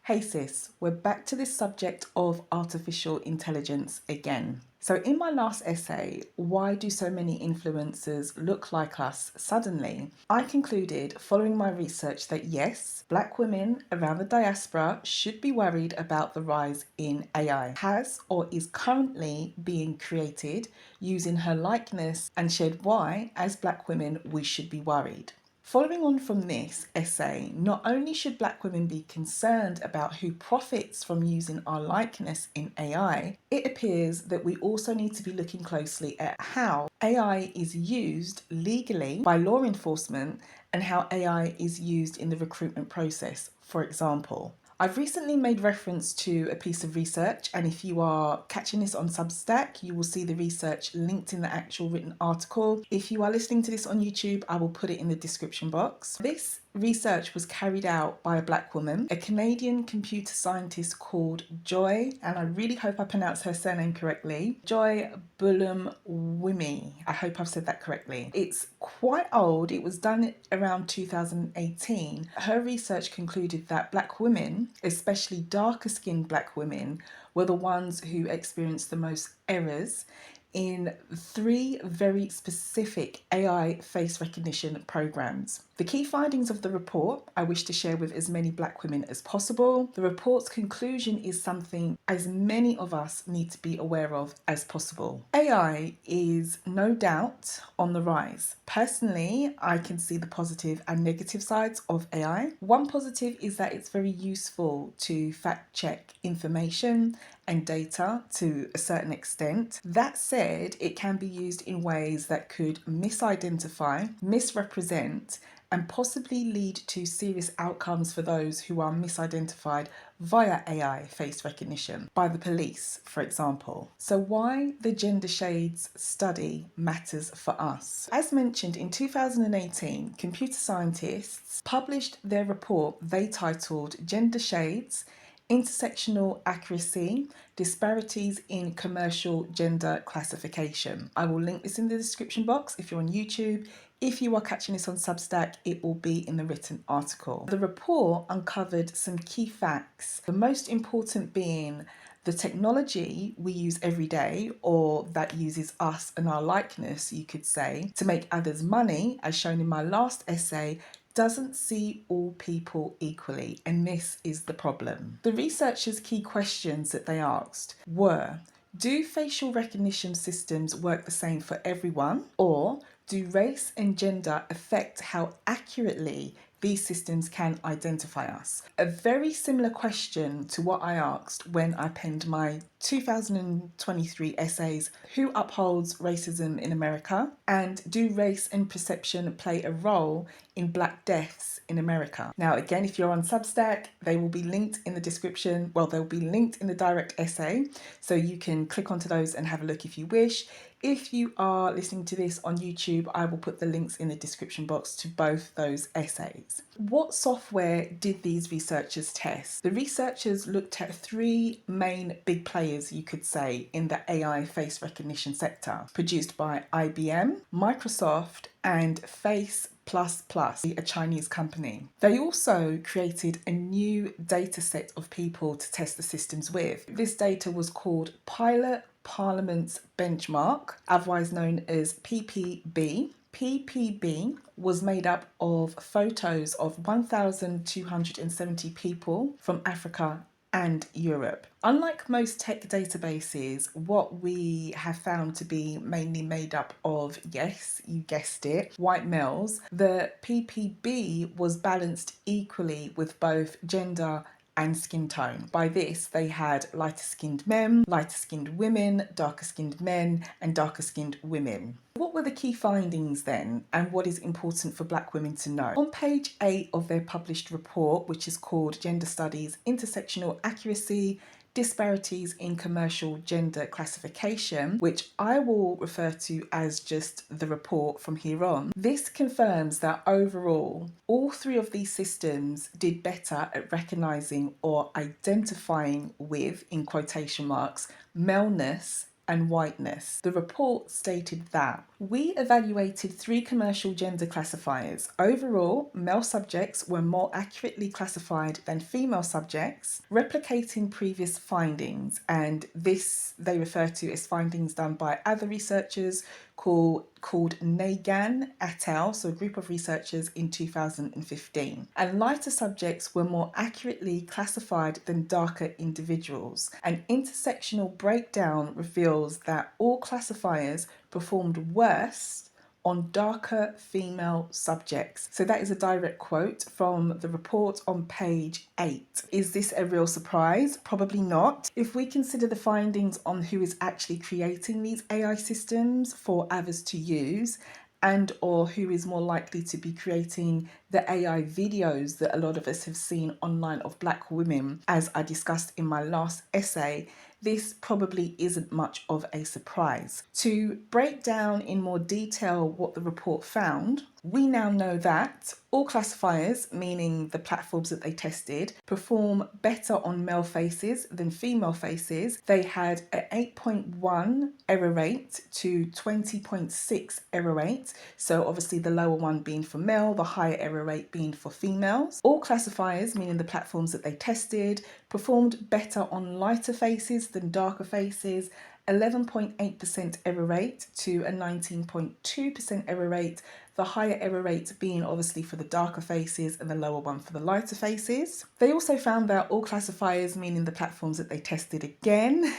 Hey sis, we're back to this subject of artificial intelligence again. So in my last essay, why do so many influencers look like us suddenly? I concluded following my research that yes, black women around the diaspora should be worried about the rise in AI. Has or is currently being created using her likeness and shared why, as black women, we should be worried. Following on from this essay, not only should black women be concerned about who profits from using our likeness in AI, it appears that we also need to be looking closely at how AI is used legally by law enforcement and how AI is used in the recruitment process, for example. I've recently made reference to a piece of research, and if you are catching this on Substack, you will see the research linked in the actual written article. If you are listening to this on YouTube, I will put it in the description box. This research was carried out by a black woman, a Canadian computer scientist called Joy, and I really hope I pronounced her surname correctly, Joy Buolamwini. I hope I've said that correctly. It's quite old. It was done around 2018. Her research concluded that black women, especially darker skinned black women, were the ones who experienced the most errors in 3 very specific AI face recognition programs. The key findings of the report I wish to share with as many black women as possible. The report's conclusion is something as many of us need to be aware of as possible. AI is no doubt on the rise. Personally, I can see the positive and negative sides of AI. One positive is that it's very useful to fact check information and data to a certain extent. That said, it can be used in ways that could misidentify, misrepresent, and possibly lead to serious outcomes for those who are misidentified via AI face recognition by the police, for example. So why the gender shades study matters for us. As mentioned, in 2018, computer scientists published their report they titled Gender Shades, Intersectional Accuracy Disparities in Commercial Gender Classification. I will link this in the description box if you're on YouTube. If you are catching this on Substack, it will be in the written article. The report uncovered some key facts, the most important being the technology we use every day, or that uses us and our likeness, you could say, to make others money, as shown in my last essay, doesn't see all people equally, and this is the problem. The researchers' key questions that they asked were, do facial recognition systems work the same for everyone, or do race and gender affect how accurately these systems can identify us? A very similar question to what I asked when I penned my 2023 essays, Who Upholds Racism in America? And Do Race and Perception Play a Role in Black Deaths in America? Now, again, if you're on Substack, they will be linked in the description. Well, they'll be linked in the direct essay, so you can click onto those and have a look if you wish. If you are listening to this on YouTube, I will put the links in the description box to both those essays. What software did these researchers test? The researchers looked at 3 main big players, you could say, in the AI face recognition sector, produced by IBM, Microsoft, and Face++, a Chinese company. They also created a new data set of people to test the systems with. This data was called Pilot Parliament's Benchmark, otherwise known as PPB. PPB was made up of photos of 1,270 people from Africa and Europe. Unlike most tech databases, what we have found to be mainly made up of, yes, you guessed it, white males, the PPB was balanced equally with both gender and skin tone. By this, they had lighter skinned men, lighter skinned women, darker skinned men, and darker skinned women. What were the key findings then, and what is important for black women to know? On page 8 of their published report, which is called Gender Studies, Intersectional Accuracy, Disparities in Commercial Gender Classification, which I will refer to as just the report from here on. This confirms that overall, all 3 of these systems did better at recognizing or identifying with, in quotation marks, maleness and whiteness. The report stated that we evaluated 3 commercial gender classifiers. Overall, male subjects were more accurately classified than female subjects, replicating previous findings, and this they refer to as findings done by other researchers called Nagan et al., so a group of researchers in 2015. And lighter subjects were more accurately classified than darker individuals. An intersectional breakdown reveals that all classifiers performed worse on darker female subjects. So that is a direct quote from the report on page 8. Is this a real surprise? Probably not. If we consider the findings on who is actually creating these AI systems for others to use, and or who is more likely to be creating the AI videos that a lot of us have seen online of Black women, as I discussed in my last essay, this probably isn't much of a surprise. To break down in more detail what the report found, we now know that all classifiers, meaning the platforms that they tested, perform better on male faces than female faces. They had an 8.1 error rate to 20.6 error rate. So obviously the lower one being for male, the higher error rate being for females. All classifiers, meaning the platforms that they tested, performed better on lighter faces than darker faces, 11.8% error rate to a 19.2% error rate, the higher error rate being obviously for the darker faces and the lower one for the lighter faces. They also found that all classifiers, meaning the platforms that they tested again,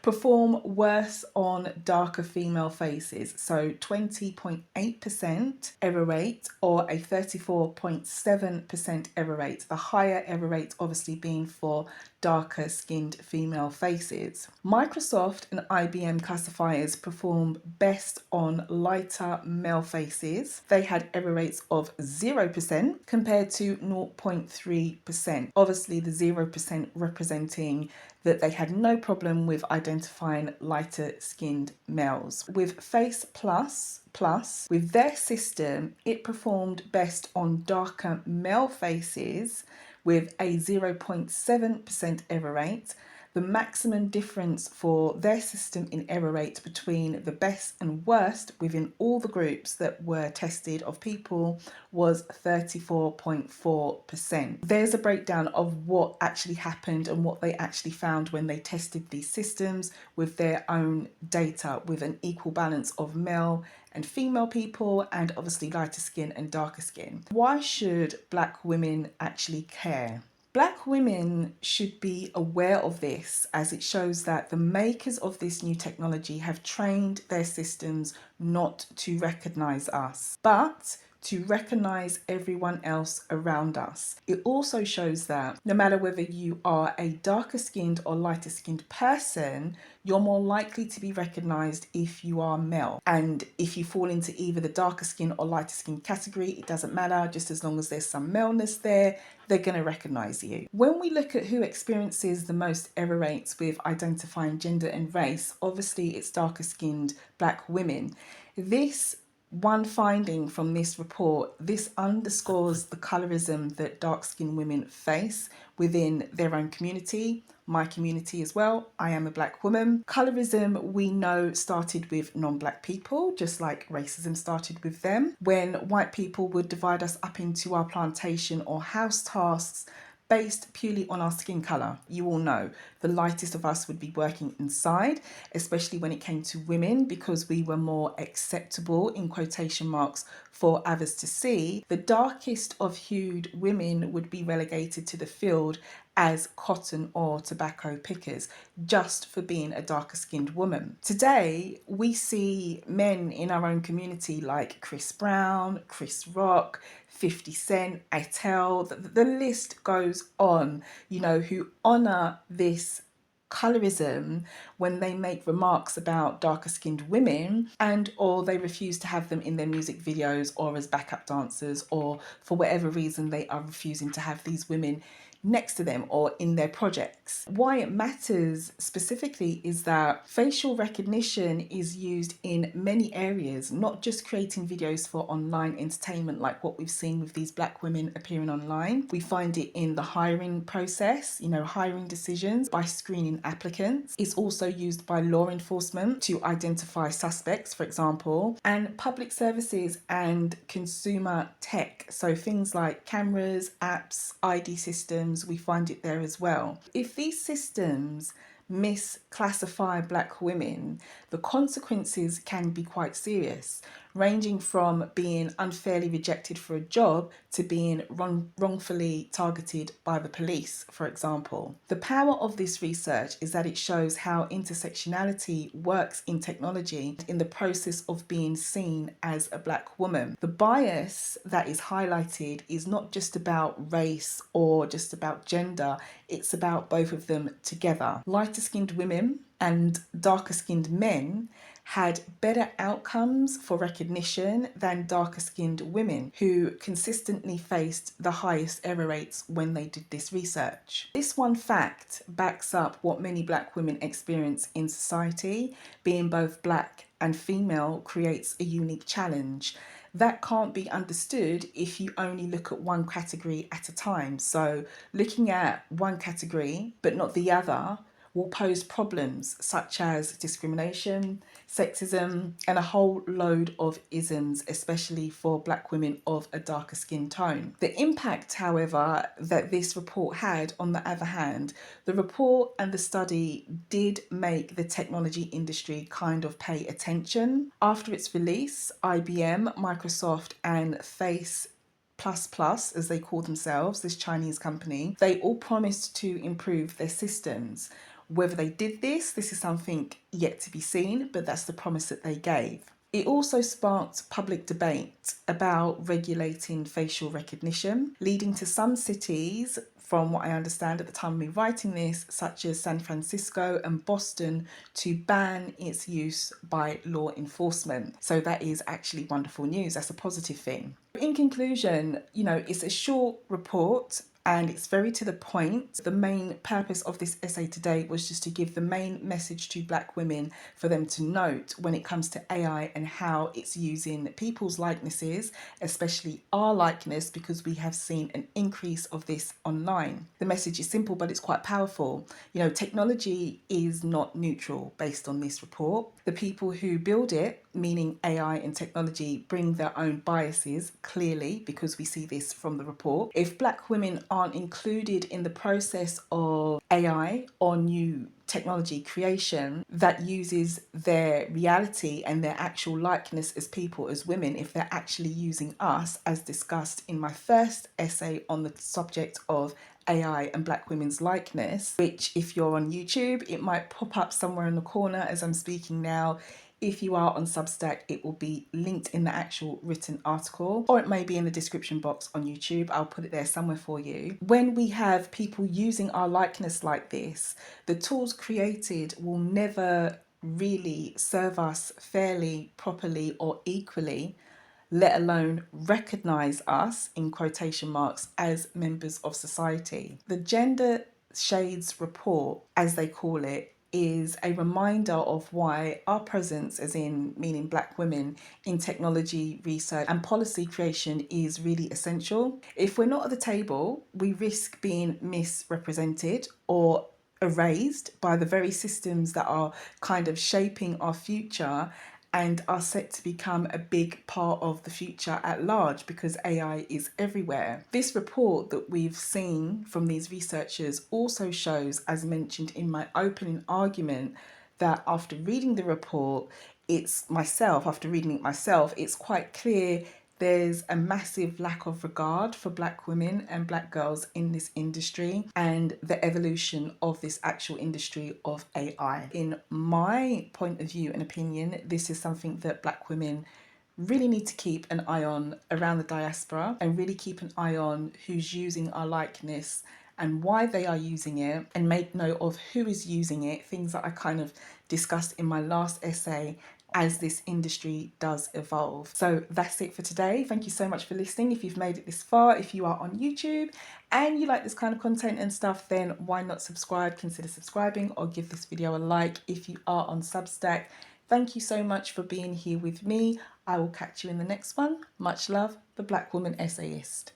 perform worse on darker female faces. So 20.8% error rate or a 34.7% error rate. The higher error rate obviously being for darker skinned female faces. Microsoft and IBM classifiers perform best on lighter male faces. They had error rates of 0% compared to 0.3%. Obviously the 0% representing that they had no problem with identifying lighter skinned males. With Face Plus, with their system, it performed best on darker male faces with a 0.7% error rate. The maximum difference for their system in error rate between the best and worst within all the groups that were tested of people was 34.4%. There's a breakdown of what actually happened and what they actually found when they tested these systems with their own data, with an equal balance of male and female people, and obviously lighter skin and darker skin. Why should Black women actually care? Black women should be aware of this, as it shows that the makers of this new technology have trained their systems not to recognize us, but to recognize everyone else around us. It also shows that no matter whether you are a darker skinned or lighter skinned person, you're more likely to be recognized if you are male. And if you fall into either the darker skin or lighter skin category, it doesn't matter, just as long as there's some maleness there, they're going to recognize you. When we look at who experiences the most error rates with identifying gender and race, obviously it's darker skinned Black women. This one finding from this report, this underscores the colorism that dark-skinned women face within their own community, my community as well. I am a Black woman. Colorism, we know, started with non-Black people, just like racism started with them, when white people would divide us up into our plantation or house tasks based purely on our skin colour. You all know the lightest of us would be working inside, especially when it came to women, because we were more acceptable, in quotation marks, for others to see. The darkest of hued women would be relegated to the field as cotton or tobacco pickers, just for being a darker skinned woman. Today, we see men in our own community like Chris Brown, Chris Rock, 50 Cent, et al. The list goes on, who honour this colorism when they make remarks about darker skinned women, and or they refuse to have them in their music videos or as backup dancers, or for whatever reason they are refusing to have these women next to them or in their projects. Why it matters specifically is that facial recognition is used in many areas, not just creating videos for online entertainment like what we've seen with these black women appearing online. We find it in the hiring process, hiring decisions by screening applicants. It's also used by law enforcement to identify suspects, for example, and public services and consumer tech. So things like cameras, apps, ID systems, we find it there as well. If these systems misclassify black women, the consequences can be quite serious, ranging from being unfairly rejected for a job to being wrongfully targeted by the police, for example. The power of this research is that it shows how intersectionality works in technology in the process of being seen as a black woman. The bias that is highlighted is not just about race or just about gender, it's about both of them together. Lighter skinned women and darker skinned men had better outcomes for recognition than darker skinned women, who consistently faced the highest error rates when they did this research. This one fact backs up what many black women experience in society. Being both black and female creates a unique challenge that can't be understood if you only look at one category at a time. So looking at one category but not the other will pose problems such as discrimination, sexism, and a whole load of isms, especially for black women of a darker skin tone. The impact, however, that this report had, on the other hand, the report and the study did make the technology industry kind of pay attention. After its release, IBM, Microsoft, and Face as they call themselves, this Chinese company, they all promised to improve their systems. Whether they did this is something yet to be seen, but that's the promise that they gave. It also sparked public debate about regulating facial recognition, leading to some cities, from what I understand at the time of me writing this, such as San Francisco and Boston, to ban its use by law enforcement. So that is actually wonderful news. That's a positive thing. In conclusion, it's a short report and it's very to the point. The main purpose of this essay today was just to give the main message to black women for them to note when it comes to AI and how it's using people's likenesses, especially our likeness, because we have seen an increase of this online. The message is simple, but it's quite powerful. Technology is not neutral based on this report. The people who build it, meaning AI and technology, bring their own biases, clearly, because we see this from the report. If black women aren't included in the process of AI or new technology creation that uses their reality and their actual likeness as people, as women, if they're actually using us, as discussed in my first essay on the subject of AI and black women's likeness, which if you're on YouTube, it might pop up somewhere in the corner as I'm speaking now. If you are on Substack, it will be linked in the actual written article, or it may be in the description box on YouTube. I'll put it there somewhere for you. When we have people using our likeness like this, the tools created will never really serve us fairly, properly, or equally, let alone recognize us, in quotation marks, as members of society. The Gender Shades Report, as they call it, is a reminder of why our presence, as in meaning black women, in technology, research and policy creation is really essential. If we're not at the table, we risk being misrepresented or erased by the very systems that are kind of shaping our future and are set to become a big part of the future at large, because AI is everywhere. This report that we've seen from these researchers also shows, as mentioned in my opening argument, that after reading the report, it's quite clear there's a massive lack of regard for black women and black girls in this industry and the evolution of this actual industry of AI. In my point of view and opinion, this is something that black women really need to keep an eye on around the diaspora, and really keep an eye on who's using our likeness and why they are using it, and make note of who is using it, things that I kind of discussed in my last essay as this industry does evolve. So that's it for today. Thank you so much for listening. If you've made it this far, if you are on YouTube and you like this kind of content and stuff, then why not subscribe? Consider subscribing or give this video a like. If you are on Substack, thank you so much for being here with me. I will catch you in the next one. Much love, the Black Woman Essayist.